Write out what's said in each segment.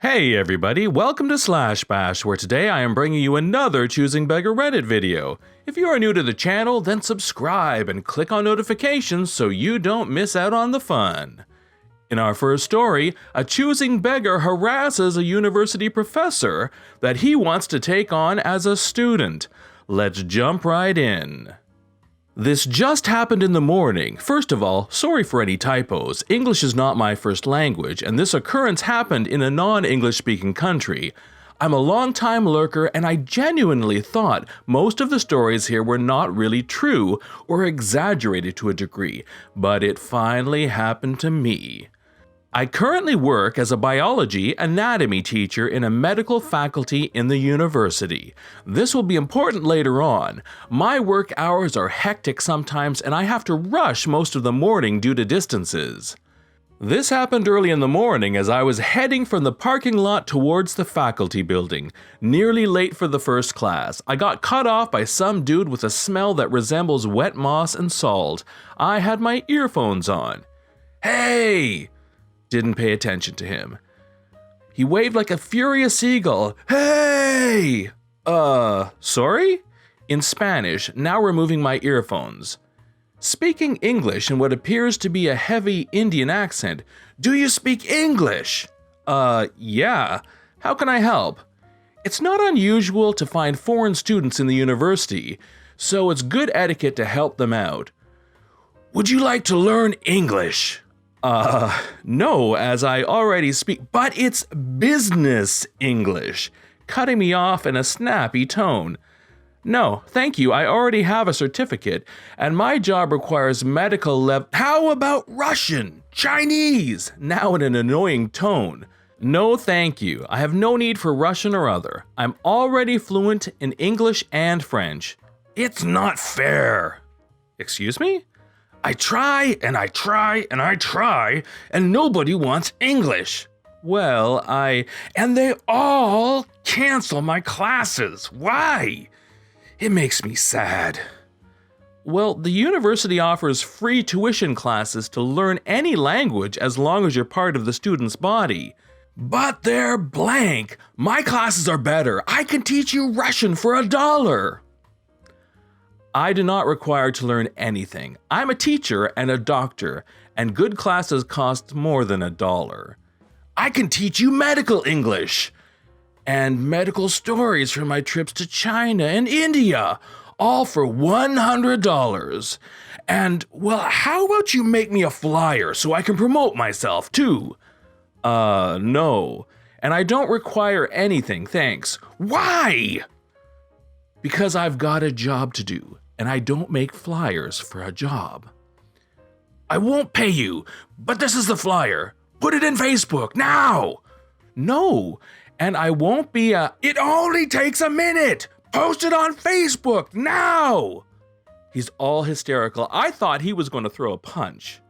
Hey everybody, welcome to Slash Bash, where today I am bringing you another Choosing Beggar Reddit video. If you are new to the channel, then subscribe and click on notifications so you don't miss out on the fun. In our first story, a choosing beggar harasses a university professor that he wants to take on as a student. Let's jump right in. This just happened in the morning. First of all, sorry for any typos. English is not my first language, and this occurrence happened in a non-English speaking country. I'm a long-time lurker, and I genuinely thought most of the stories here were not really true or exaggerated to a degree, but it finally happened to me. I currently work as a biology anatomy teacher in a medical faculty in the university. This will be important later on. My work hours are hectic sometimes and I have to rush most of the morning due to distances. This happened early in the morning as I was heading from the parking lot towards the faculty building. Nearly late for the first class. I got cut off by some dude with a smell that resembles wet moss and salt. I had my earphones on. "Hey!" Didn't pay attention to him. He waved like a furious seagull. "Hey!" Sorry? In Spanish, now removing my earphones. Speaking English in what appears to be a heavy Indian accent. "Do you speak English?" Yeah. How can I help?" It's not unusual to find foreign students in the university, so it's good etiquette to help them out. "Would you like to learn English?" No, as I already speak, but it's business English," cutting me off in a snappy tone. "No, thank you, I already have a certificate, and my job requires medical level." "How about Russian? Chinese?" now in an annoying tone. "No, thank you, I have no need for Russian or other. I'm already fluent in English and French." "It's not fair." "Excuse me?" "I try, and I try, and I try, and nobody wants English." "Well, and they all cancel my classes. Why? It makes me sad." "Well, the university offers free tuition classes to learn any language as long as you're part of the student's body." "But they're blank. My classes are better. I can teach you Russian for $1. "I do not require to learn anything. I'm a teacher and a doctor, and good classes cost more than $1. "I can teach you medical English and medical stories from my trips to China and India, all for $100. And, well, how about you make me a flyer so I can promote myself, too?" No. And I don't require anything, thanks." "Why?" "Because I've got a job to do. And I don't make flyers for a job." "I won't pay you, but this is the flyer. Put it in Facebook, now!" "No, and I won't be a—" "It only takes a minute! Post it on Facebook, now!" He's all hysterical. I thought he was going to throw a punch.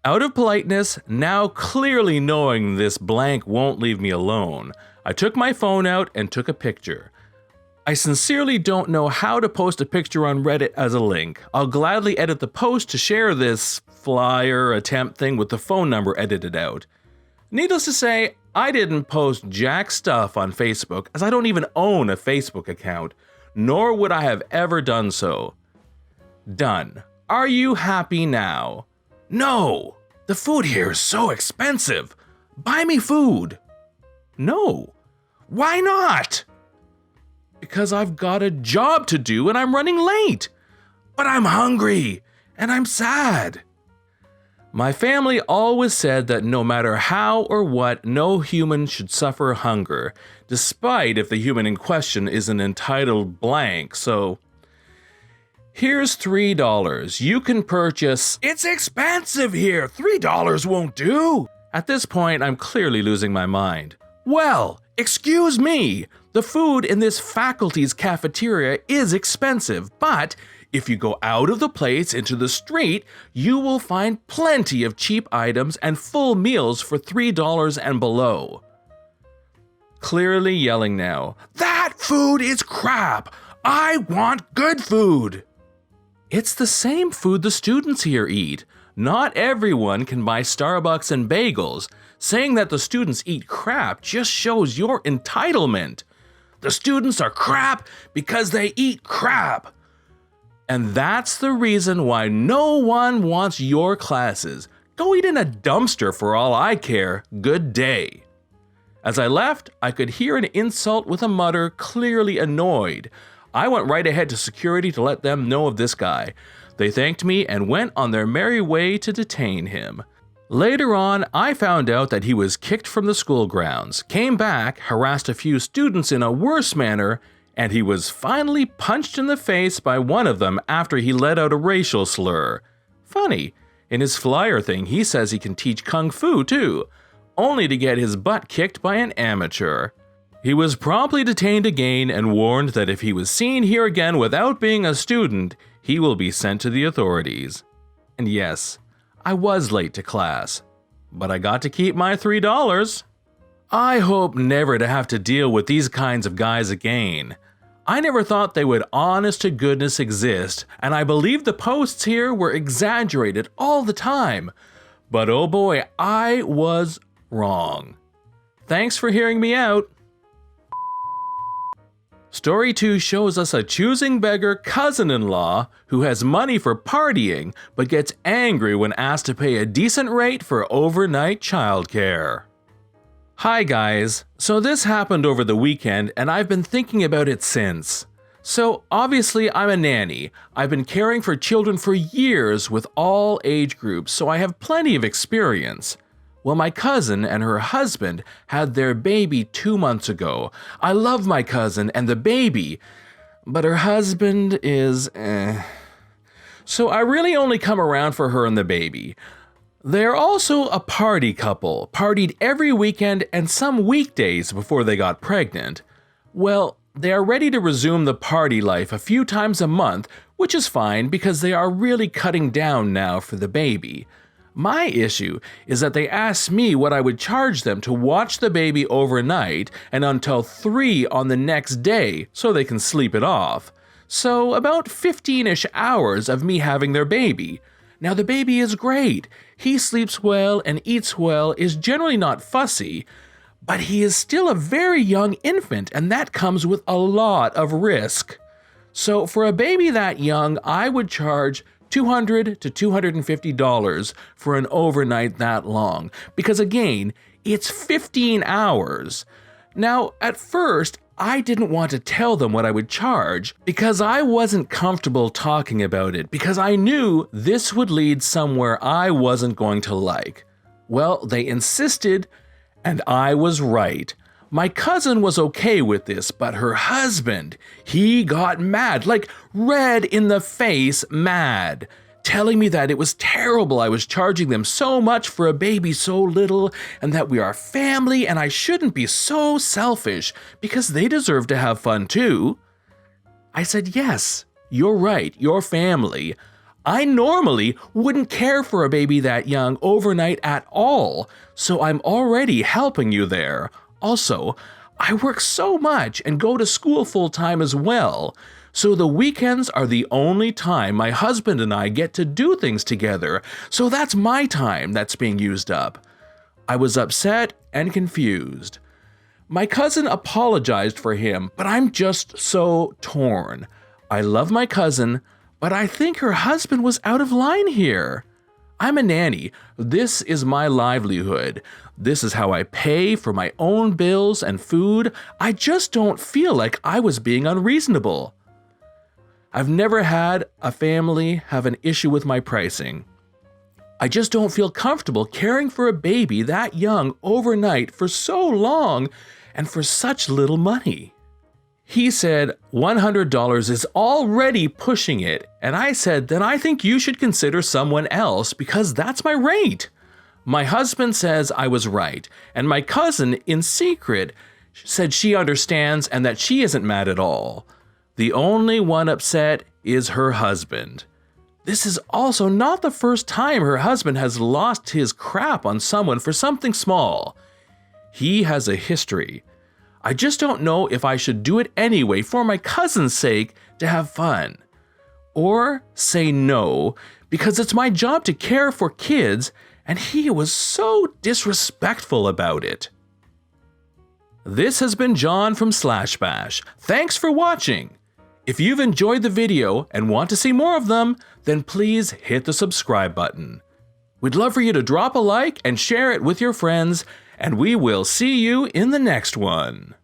Out of politeness, now clearly knowing this blank won't leave me alone, I took my phone out and took a picture. I sincerely don't know how to post a picture on Reddit as a link. I'll gladly edit the post to share this flyer attempt thing with the phone number edited out. Needless to say, I didn't post jack stuff on Facebook as I don't even own a Facebook account, nor would I have ever done so. Done. Are you happy now? "No! The food here is so expensive. Buy me food." "No." "Why not?" "Because I've got a job to do and I'm running late." "But I'm hungry and I'm sad." My family always said that no matter how or what, no human should suffer hunger, despite if the human in question is an entitled blank, so here's $3. You can purchase— "It's expensive here. $3 won't do." At this point, I'm clearly losing my mind. "Well, excuse me. The food in this faculty's cafeteria is expensive, but if you go out of the place into the street, you will find plenty of cheap items and full meals for $3 and below." Clearly yelling now. "That food is crap. I want good food." It's the same food the students here eat. Not everyone can buy Starbucks and bagels. Saying that the students eat crap just shows your entitlement. The students are crap because they eat crap. And that's the reason why no one wants your classes. Go eat in a dumpster for all I care. Good day. As I left, I could hear an insult with a mutter, clearly annoyed. I went right ahead to security to let them know of this guy. They thanked me and went on their merry way to detain him. Later on, I found out that he was kicked from the school grounds, came back, harassed a few students in a worse manner, and he was finally punched in the face by one of them after he let out a racial slur. Funny, in his flyer thing he says he can teach kung fu too, only to get his butt kicked by an amateur. He was promptly detained again and warned that if he was seen here again without being a student, he will be sent to the authorities. And yes, I was late to class, but I got to keep my $3. I hope never to have to deal with these kinds of guys again. I never thought they would honest to goodness exist, and I believe the posts here were exaggerated all the time. But oh boy, I was wrong. Thanks for hearing me out. Story 2 shows us a choosing beggar cousin-in-law who has money for partying but gets angry when asked to pay a decent rate for overnight childcare. Hi guys, so this happened over the weekend and I've been thinking about it since. So obviously I'm a nanny. I've been caring for children for years with all age groups, so I have plenty of experience. Well, my cousin and her husband had their baby 2 months ago. I love my cousin and the baby, but her husband is So I really only come around for her and the baby. They're also a party couple, partied every weekend and some weekdays before they got pregnant. Well, they are ready to resume the party life a few times a month, which is fine because they are really cutting down now for the baby. My issue is that they asked me what I would charge them to watch the baby overnight and until 3 on the next day so they can sleep it off. So about 15-ish hours of me having their baby. Now the baby is great. He sleeps well and eats well, is generally not fussy, but he is still a very young infant and that comes with a lot of risk. So for a baby that young, I would charge $200 to $250 for an overnight that long, because again, it's 15 hours. Now, at first, I didn't want to tell them what I would charge because I wasn't comfortable talking about it because I knew this would lead somewhere I wasn't going to like. Well, they insisted, and I was right. My cousin was okay with this, but her husband, he got mad, like red in the face mad, telling me that it was terrible I was charging them so much for a baby so little and that we are family and I shouldn't be so selfish because they deserve to have fun too. I said, yes, you're right, you're family. I normally wouldn't care for a baby that young overnight at all, so I'm already helping you there. Also, I work so much and go to school full-time as well, so the weekends are the only time my husband and I get to do things together, so that's my time that's being used up. I was upset and confused. My cousin apologized for him, but I'm just so torn. I love my cousin, but I think her husband was out of line here. I'm a nanny. This is my livelihood. This is how I pay for my own bills and food. I just don't feel like I was being unreasonable. I've never had a family have an issue with my pricing. I just don't feel comfortable caring for a baby that young overnight for so long and for such little money. He said $100 is already pushing it, and I said, then I think you should consider someone else because that's my rate. My husband says I was right, and my cousin, in secret, said she understands and that she isn't mad at all. The only one upset is her husband. This is also not the first time her husband has lost his crap on someone for something small. He has a history. I just don't know if I should do it anyway for my cousin's sake to have fun. Or say no, because it's my job to care for kids, and he was so disrespectful about it. This has been John from Slash Bash. Thanks for watching. If you've enjoyed the video and want to see more of them, then please hit the subscribe button. We'd love for you to drop a like and share it with your friends, and we will see you in the next one.